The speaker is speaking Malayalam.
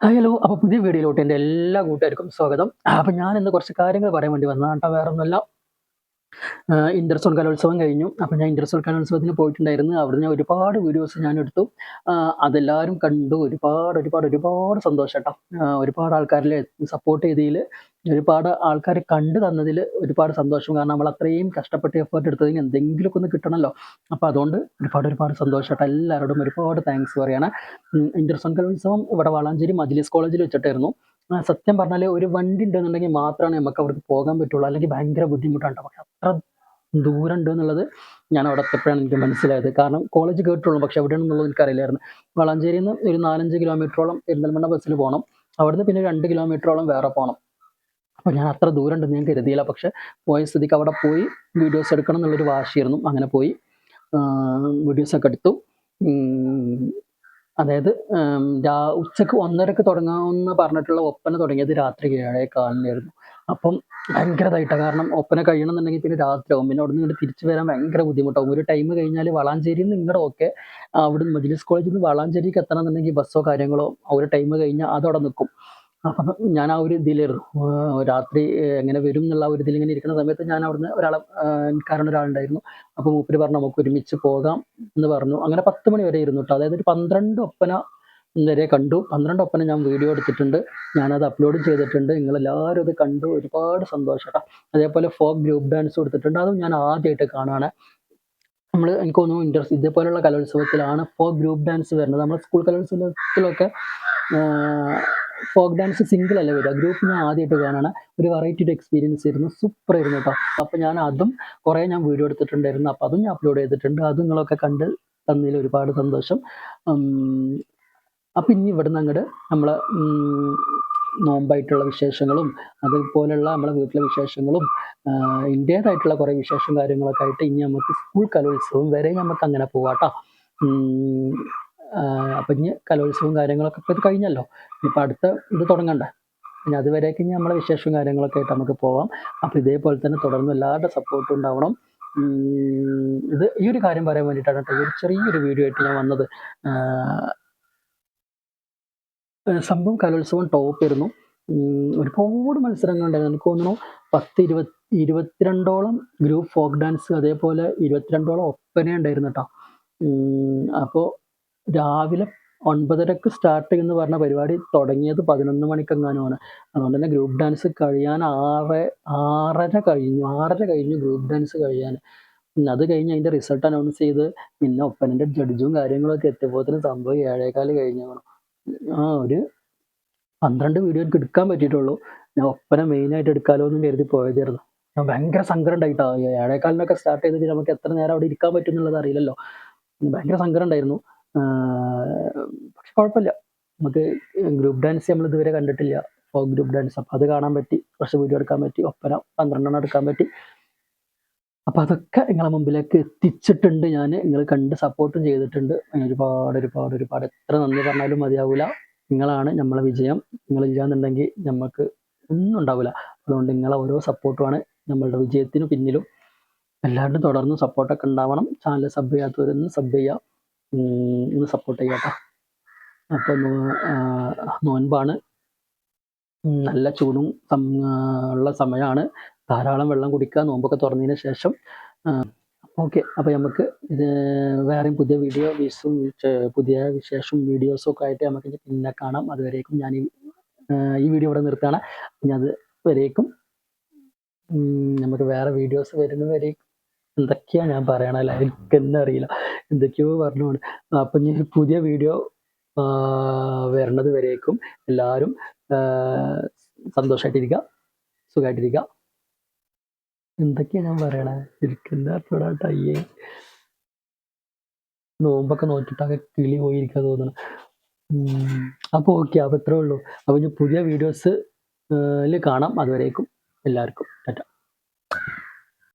ഹലോ, അപ്പോൾ പുതിയ വീഡിയോയിലോട്ട് എൻ്റെ എല്ലാ കൂട്ടുകാർക്കും സ്വാഗതം. അപ്പോൾ ഞാൻ ഇന്ന് കുറച്ച് കാര്യങ്ങൾ പറയാൻ വേണ്ടി വന്നതാണ് കേട്ടോ, വേറെ ഒന്നുമല്ല. ഇന്റർ സോൺ കലോത്സവം കഴിഞ്ഞു. അപ്പോൾ ഞാൻ ഇന്റർ സോൺ കലോത്സവത്തിന് പോയിട്ടുണ്ടായിരുന്നു. അവിടുന്ന് ഒരുപാട് വീഡിയോസ് ഞാൻ എടുത്തു. അതെല്ലാവരും കണ്ടു. ഒരുപാട് സന്തോഷം കേട്ടോ. ഒരുപാട് ആൾക്കാരിൽ സപ്പോർട്ട് ചെയ്തതിൽ, ഒരുപാട് ആൾക്കാർ കണ്ടു തന്നതിൽ ഒരുപാട് സന്തോഷം. കാരണം നമ്മൾ അത്രയും കഷ്ടപ്പെട്ട് എഫേർട്ട് എടുത്തതിന് എന്തെങ്കിലുമൊക്കെ ഒന്ന് കിട്ടണമല്ലോ. അപ്പോൾ അതുകൊണ്ട് ഒരുപാട് സന്തോഷം കേട്ടോ. എല്ലാവരോടും ഒരുപാട് താങ്ക്സ് പറയാണ്. ഇന്റർ സോൺ കലോത്സവം ഇവിടെ വളാഞ്ചേരി മജ്ലിസ് കോളേജിൽ വെച്ചിട്ടായിരുന്നു. സത്യം പറഞ്ഞാൽ ഒരു വണ്ടി ഉണ്ടെന്നുണ്ടെങ്കിൽ മാത്രമാണ് നമുക്ക് അവിടേക്ക് പോകാൻ പറ്റുള്ളൂ. അല്ലെങ്കിൽ ഭയങ്കര ബുദ്ധിമുട്ടാണ് ട്ടോ. പക്ഷെ അത്ര ദൂരം ഉണ്ട് എന്നുള്ളത് ഞാൻ അവിടെ എത്തിയപ്പോഴാണ് എനിക്ക് മനസ്സിലായത്. കാരണം കോളേജ് കേട്ടുള്ളൂ, പക്ഷെ എവിടെയാണെന്നുള്ളത് എനിക്കറിയില്ലായിരുന്നു. വളാഞ്ചേരിയിൽ നിന്ന് ഒരു 4-5 കിലോമീറ്ററോളം പെരിന്തൽമണ്ണ ബസ്സിൽ പോകണം. അവിടുന്ന് പിന്നെ 2 കിലോമീറ്ററോളം വേറെ പോകണം. അപ്പോൾ ഞാൻ അത്ര ദൂരം ഉണ്ടെന്ന് ഞാൻ കരുതിയില്ല. പക്ഷെ പോയ സ്ഥിതിക്ക് അവിടെ പോയി വീഡിയോസ് എടുക്കണം എന്നുള്ളൊരു വാശിയായിരുന്നു. അങ്ങനെ പോയി വീഡിയോസൊക്കെ എടുത്തു. അതായത് ഉച്ചക്ക് 1:30ക്ക് തുടങ്ങാമെന്ന് പറഞ്ഞിട്ടുള്ള ഒപ്പന തുടങ്ങിയത് രാത്രി 7:15 അപ്പം ഭയങ്കര ഇതായിട്ടാണ്. കാരണം ഒപ്പന കഴിയണമെന്നുണ്ടെങ്കിൽ പിന്നെ രാത്രിയാവും. പിന്നെ അവിടുന്ന് ഇങ്ങോട്ട് തിരിച്ചു വരാൻ ഭയങ്കര ബുദ്ധിമുട്ടാവും. ഒരു ടൈം കഴിഞ്ഞാൽ വളാഞ്ചേരിയിൽ നിന്ന് ഇങ്ങോട്ട് ഓക്കെ, അവിടുന്ന് മജ്ലിസ് കോളേജിൽ നിന്ന് വളാഞ്ചേരിക്ക് എത്തണമെന്നുണ്ടെങ്കിൽ ബസ്സോ കാര്യങ്ങളോ ആ ഒരു ടൈം കഴിഞ്ഞാൽ അതവിടെ നിൽക്കും. അപ്പം ഞാൻ ആ ഒരു ഇതിലായിരുന്നു. രാത്രി എങ്ങനെ വരും എന്നുള്ള ഒരു ഇതിലിങ്ങനെ ഇരിക്കുന്ന സമയത്ത് ഞാൻ അവിടുന്ന് എനിക്കറിയുന്ന ഒരാളുണ്ടായിരുന്നു. അപ്പോൾ മൂപ്പര് പറഞ്ഞു നമുക്ക് ഒരുമിച്ച് പോകാം എന്ന് പറഞ്ഞു. അങ്ങനെ 10 മണി വരെ ഇരുന്നു കേട്ടോ. അതായത് ഒരു 12 ഒപ്പന വരെ കണ്ടു. 12 ഒപ്പന ഞാൻ വീഡിയോ എടുത്തിട്ടുണ്ട്. ഞാനത് അപ്ലോഡ് ചെയ്തിട്ടുണ്ട്. നിങ്ങളെല്ലാവരും അത് കണ്ടു. ഒരുപാട് സന്തോഷം കേട്ടോ. അതേപോലെ ഫോക്ക് ഗ്രൂപ്പ് ഡാൻസ് കൊടുത്തിട്ടുണ്ട്. അതും ഞാൻ ആദ്യമായിട്ട് കാണുകയാണ്. എനിക്ക് തോന്നുന്നു ഇതേപോലെയുള്ള കലോത്സവത്തിലാണ് ഫോക്ക് ഗ്രൂപ്പ് ഡാൻസ് വരുന്നത്. നമ്മൾ സ്കൂൾ കലോത്സവത്തിലൊക്കെ ഫോക്ക് ഡാൻസ് സിംഗിൾ അല്ല വരിക, ഗ്രൂപ്പ് ഞാൻ ആദ്യമായിട്ട് കാണാണ്. ഒരു വെറൈറ്റി എക്സ്പീരിയൻസ് ആയിരുന്നു. സൂപ്പർ ആയിരുന്നു കേട്ടോ. അപ്പോൾ ഞാൻ അതും കുറേ വീഡിയോ എടുത്തിട്ടുണ്ടായിരുന്നു. അപ്പോൾ അതും ഞാൻ അപ്ലോഡ് ചെയ്തിട്ടുണ്ട്. അതും നിങ്ങളൊക്കെ കണ്ട് തന്നതിൽ ഒരുപാട് സന്തോഷം. അപ്പം ഇനി ഇവിടുന്ന് അങ്ങോട്ട് നമ്മളെ നോമ്പായിട്ടുള്ള വിശേഷങ്ങളും അതുപോലെയുള്ള നമ്മളെ വീട്ടിലെ വിശേഷങ്ങളും ഇന്ത്യതായിട്ടുള്ള കുറേ വിശേഷം കാര്യങ്ങളൊക്കെ ആയിട്ട് ഇനി നമുക്ക് സ്കൂൾ കലോത്സവം വരെ നമുക്ക് അങ്ങനെ പോവാട്ടോ. അപ്പം ഇനി കലോത്സവവും കാര്യങ്ങളൊക്കെ ഇപ്പോൾ ഇത് കഴിഞ്ഞല്ലോ. ഇപ്പം അടുത്ത ഇത് തുടങ്ങണ്ടേ. പിന്നെ അതുവരേക്ക് ഇനി നമ്മളെ വിശേഷവും കാര്യങ്ങളൊക്കെ ആയിട്ട് നമുക്ക് പോവാം. അപ്പോൾ ഇതേപോലെ തന്നെ തുടർന്ന് എല്ലാവരുടെ സപ്പോർട്ടും ഉണ്ടാവണം. ഈ ഒരു കാര്യം പറയാൻ വേണ്ടിയിട്ടാണ് കേട്ടോ ഒരു ചെറിയൊരു വീഡിയോ ആയിട്ട് ഞാൻ വന്നത്. സംഭവം കലോത്സവം ടോപ്പായിരുന്നു. ഒരുപാട് മത്സരങ്ങളുണ്ടായിരുന്നു. എനിക്ക് തോന്നുന്നു 22ഓളം ഗ്രൂപ്പ് ഫോക്ക് ഡാൻസ്, അതേപോലെ 22ഓളം ഒപ്പന ഉണ്ടായിരുന്നു കേട്ടോ. അപ്പോൾ രാവിലെ 9:30ക്ക് സ്റ്റാർട്ട് ചെയ്യുമെന്ന് പറഞ്ഞ പരിപാടി തുടങ്ങിയത് 11 മണിക്കെങ്ങാനുമാണ്. അതുകൊണ്ട് തന്നെ ഗ്രൂപ്പ് ഡാൻസ് കഴിയാൻ 6:30 കഴിഞ്ഞു ഗ്രൂപ്പ് ഡാൻസ് കഴിയാൻ. അത് കഴിഞ്ഞ് അതിൻ്റെ റിസൾട്ട് അനൗൺസ് ചെയ്ത് പിന്നെ ഒപ്പനൻ്റെ ജഡ്ജും കാര്യങ്ങളൊക്കെ എത്തിയപ്പോഴത്തേനും സംഭവം 7:15 കഴിഞ്ഞു. ഒരു 12 വീഡിയോ എനിക്ക് എടുക്കാൻ പറ്റിയിട്ടുള്ളൂ. ഞാൻ ഒപ്പന മെയിനായിട്ട് എടുക്കാമല്ലോ എന്നും കരുതി പോയതായിരുന്നു. ഞാൻ ഭയങ്കര സങ്കടം ഉണ്ടായിട്ടോ. 7:15 സ്റ്റാർട്ട് ചെയ്തിട്ട് നമുക്ക് എത്ര നേരം അവിടെ ഇരിക്കാൻ പറ്റും എന്നുള്ളത് അറിയില്ലല്ലോ. ഭയങ്കര സങ്കടം ഉണ്ടായിരുന്നു. പക്ഷെ കുഴപ്പമില്ല, നമുക്ക് ഗ്രൂപ്പ് ഡാൻസ് നമ്മൾ ഇതുവരെ കണ്ടിട്ടില്ല, ഫോക്ക് ഗ്രൂപ്പ് ഡാൻസ്. അപ്പോൾ അത് കാണാൻ പറ്റി, കുറച്ച് വീഡിയോ എടുക്കാൻ പറ്റി, ഒപ്പന 12 എടുക്കാൻ പറ്റി. അപ്പോൾ അതൊക്കെ നിങ്ങളെ മുമ്പിലേക്ക് എത്തിച്ചിട്ടുണ്ട് ഞാൻ. നിങ്ങൾ കണ്ട് സപ്പോർട്ടും ചെയ്തിട്ടുണ്ട്. ഒരുപാട് എത്ര നന്ദി പറഞ്ഞാലും മതിയാവില്ല. നിങ്ങളാണ് നമ്മളെ വിജയം. നിങ്ങളില്ലാന്നുണ്ടെങ്കിൽ നമുക്ക് ഒന്നും ഉണ്ടാവില്ല. അതുകൊണ്ട് നിങ്ങളെ ഓരോ സപ്പോർട്ടുമാണ് നമ്മളുടെ വിജയത്തിന് പിന്നിലും. എല്ലാവരും തുടർന്ന് സപ്പോർട്ടൊക്കെ ഉണ്ടാവണം. ചാനൽ സബ് ചെയ്യാത്തവരൊന്ന് സബ് ചെയ്യുക, ഒന്ന് സപ്പോർട്ട് ചെയ്യുക കേട്ടോ. അപ്പോൾ നോൻപാണ്, നല്ല ചൂടും ഉള്ള സമയമാണ്. ധാരാളം വെള്ളം കുടിക്കുക നോമ്പൊക്കെ തുറന്നതിന് ശേഷം. ഓക്കെ, അപ്പോൾ നമുക്ക് ഇത് വേറെയും പുതിയ പുതിയ വിശേഷം വീഡിയോസും ഒക്കെ ആയിട്ട് നമുക്ക് പിന്നെ കാണാം. അതുവരേക്കും ഞാൻ ഈ വീഡിയോ ഇവിടെ നിർത്തുകയാണ്. പിന്നെ അതുവരേക്കും നമുക്ക് വേറെ വീഡിയോസ് വരുന്നവരേക്കും എന്തൊക്കെയാണ് ഞാൻ പറയണല്ല, എനിക്ക് തന്നെ അറിയില്ല, എന്തൊക്കെയോ പറഞ്ഞുകൊണ്ട്. അപ്പം ഇനി പുതിയ വീഡിയോ വരണത് വരേക്കും എല്ലാവരും സന്തോഷമായിട്ടിരിക്കുക, സുഖമായിട്ടിരിക്കുക. എന്തൊക്കെയാണ് ഞാൻ പറയണേ, ഇരിക്കുന്ന അയ്യേ, നോമ്പൊക്കെ നോക്കിയിട്ടൊക്കെ കിളി പോയിരിക്കാൻ തോന്നണം. അപ്പോൾ ഓക്കെ, അപ്പോൾ ഇത്രേ ഉള്ളൂ. അപ്പോൾ ഇനി പുതിയ വീഡിയോസിൽ കാണാം. അതുവരേക്കും എല്ലാവർക്കും ടാറ്റ.